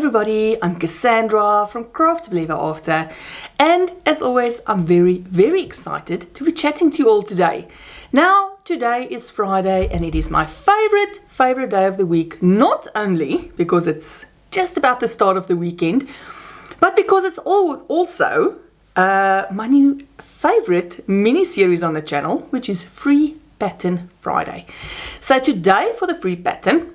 everybody, I'm Cassandra from Craft to Believe After, and as always I'm very excited to be chatting to you all today. Now today is Friday and it is my favorite day of the week, not only because it's just about the start of the weekend, but because it's also my new favorite mini series on the channel, which is Free Pattern Friday. So today for the free pattern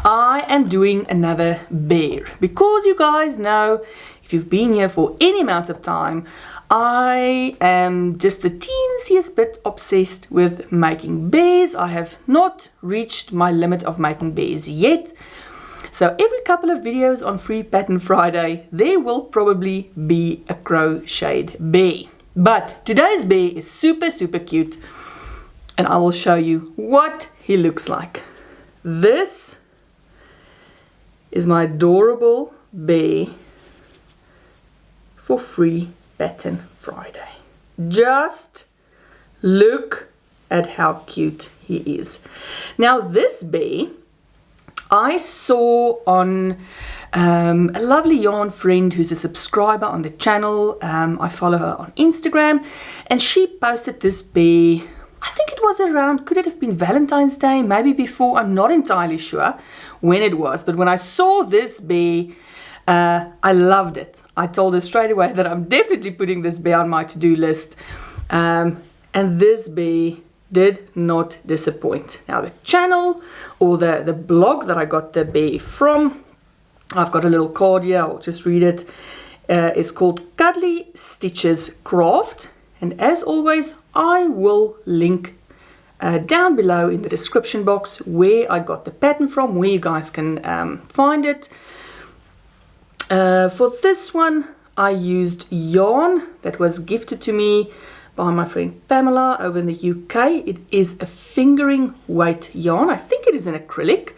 I am doing another bear, because you guys know, if you've been here for any amount of time, I am just the teensiest bit obsessed with making bears. I have not reached my limit of making bears yet. So every couple of videos on Free Pattern Friday, there will probably be a crocheted bear. But today's bear is super cute, and I will show you what he looks like. This is my adorable bear for Free Pattern Friday. Just look at how cute he is. Now this bear I saw on a lovely yarn friend who's a subscriber on the channel. I follow her on Instagram, and she posted this bear. I think it was around, could it have been Valentine's Day, maybe before, I'm not entirely sure when it was, but when I saw this bear, I loved it. I told her straight away that I'm definitely putting this bear on my to-do list, and this bear did not disappoint. Now the channel, or the blog that I got the bear from, I've got a little card here, I'll just read it. It's called Cuddly Stitches Craft, and as always I will link down below in the description box where I got the pattern from, where you guys can find it. For this one I used yarn that was gifted to me by my friend Pamela over in the UK. It is a fingering weight yarn. I think it is an acrylic.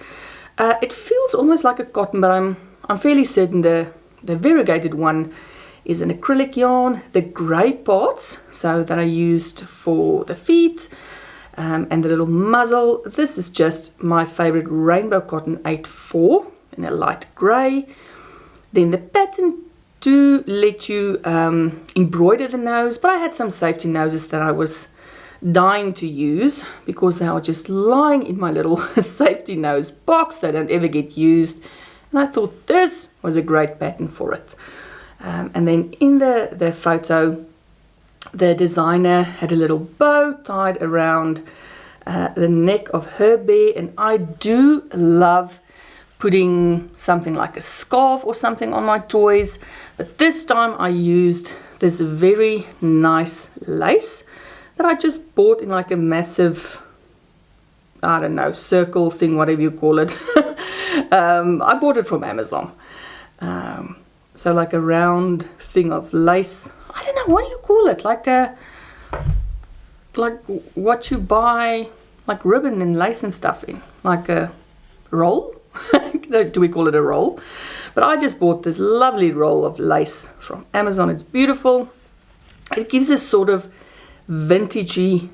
It feels almost like a cotton, but I'm fairly certain the variegated one is an acrylic yarn. The grey parts, so that I used for the feet and the little muzzle, this is just my favorite rainbow cotton 8/4 in a light grey. Then the pattern to let you embroider the nose, but I had some safety noses that I was dying to use because they are just lying in my little safety nose box. They don't ever get used, and I thought this was a great pattern for it. And then in the photo, the designer had a little bow tied around the neck of her bear, and I do love putting something like a scarf or something on my toys, but this time I used this very nice lace that I just bought in like a massive, I don't know, circle thing, whatever you call it. I bought it from Amazon. So like a round thing of lace. I don't know, what do you call it? Like what you buy, like ribbon and lace and stuff in, like a roll. Do we call it a roll? But I just bought this lovely roll of lace from Amazon. It's beautiful. It gives a sort of vintagey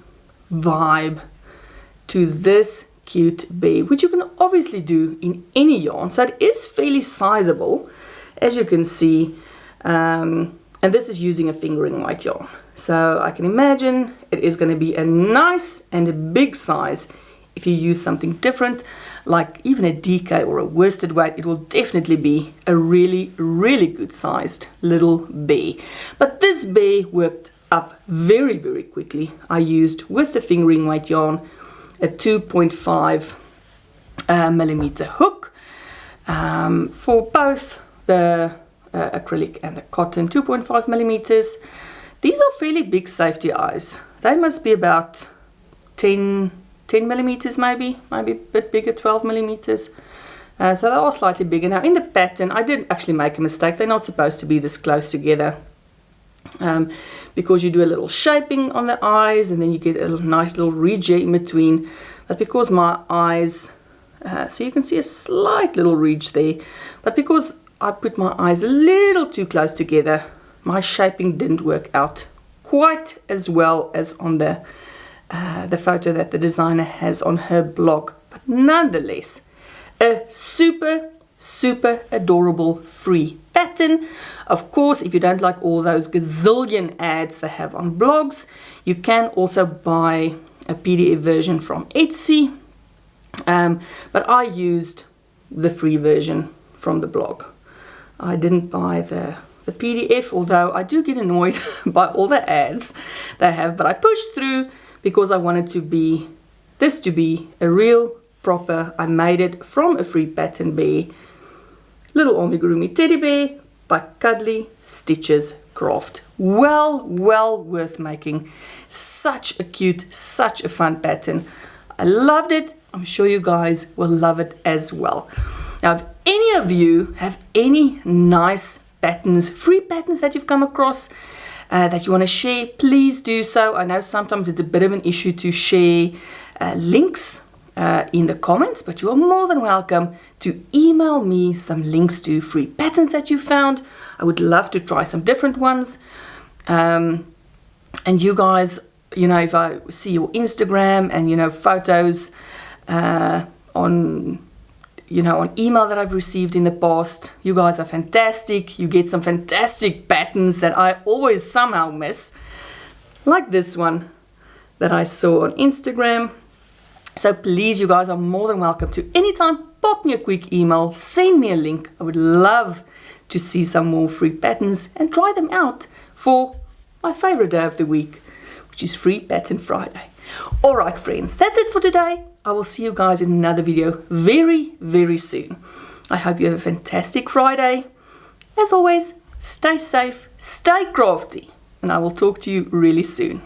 vibe to this cute bear, which you can obviously do in any yarn. So it is fairly sizable, as you can see, and this is using a fingering weight yarn. So I can imagine it is going to be a nice and a big size. If you use something different, like even a DK or a worsted weight, it will definitely be a really good sized little bear. But this bear worked up very quickly. I used, with the fingering weight yarn, a 2.5 millimeter hook for both the acrylic and the cotton, 2.5 millimeters. These are fairly big safety eyes. They must be about 10 millimeters, maybe a bit bigger, 12 millimeters. So they are slightly bigger. Now in the pattern, I did actually make a mistake. They're not supposed to be this close together, because you do a little shaping on the eyes and then you get a nice little ridge here in between. But because my eyes, so you can see a slight little ridge there, but because I put my eyes a little too close together, my shaping didn't work out quite as well as on the photo that the designer has on her blog. But nonetheless, a super super adorable free pattern. Of course, if you don't like all those gazillion ads they have on blogs, you can also buy a PDF version from Etsy. But I used the free version from the blog. I didn't buy the PDF, although I do get annoyed by all the ads they have, but I pushed through because I wanted this to be a real proper, I made it from a free pattern bear, little amigurumi teddy bear by Cuddly Stitches Craft. Well worth making. Such a cute, such a fun pattern. I loved it. I'm sure you guys will love it as well. Now, if any of you have any nice patterns, free patterns that you've come across that you want to share, please do so. I know sometimes it's a bit of an issue to share links in the comments, but you are more than welcome to email me some links to free patterns that you found. I would love to try some different ones. And you guys, you know, if I see your Instagram and, you know, photos on email that I've received in the past, you guys are fantastic. You get some fantastic patterns that I always somehow miss, like this one that I saw on Instagram. So please, you guys are more than welcome to anytime pop me a quick email, send me a link. I would love to see some more free patterns and try them out for my favorite day of the week, which is Free Pattern Friday. All right, friends, that's it for today. I will see you guys in another video very soon. I hope you have a fantastic Friday. As always, stay safe, stay crafty, and I will talk to you really soon.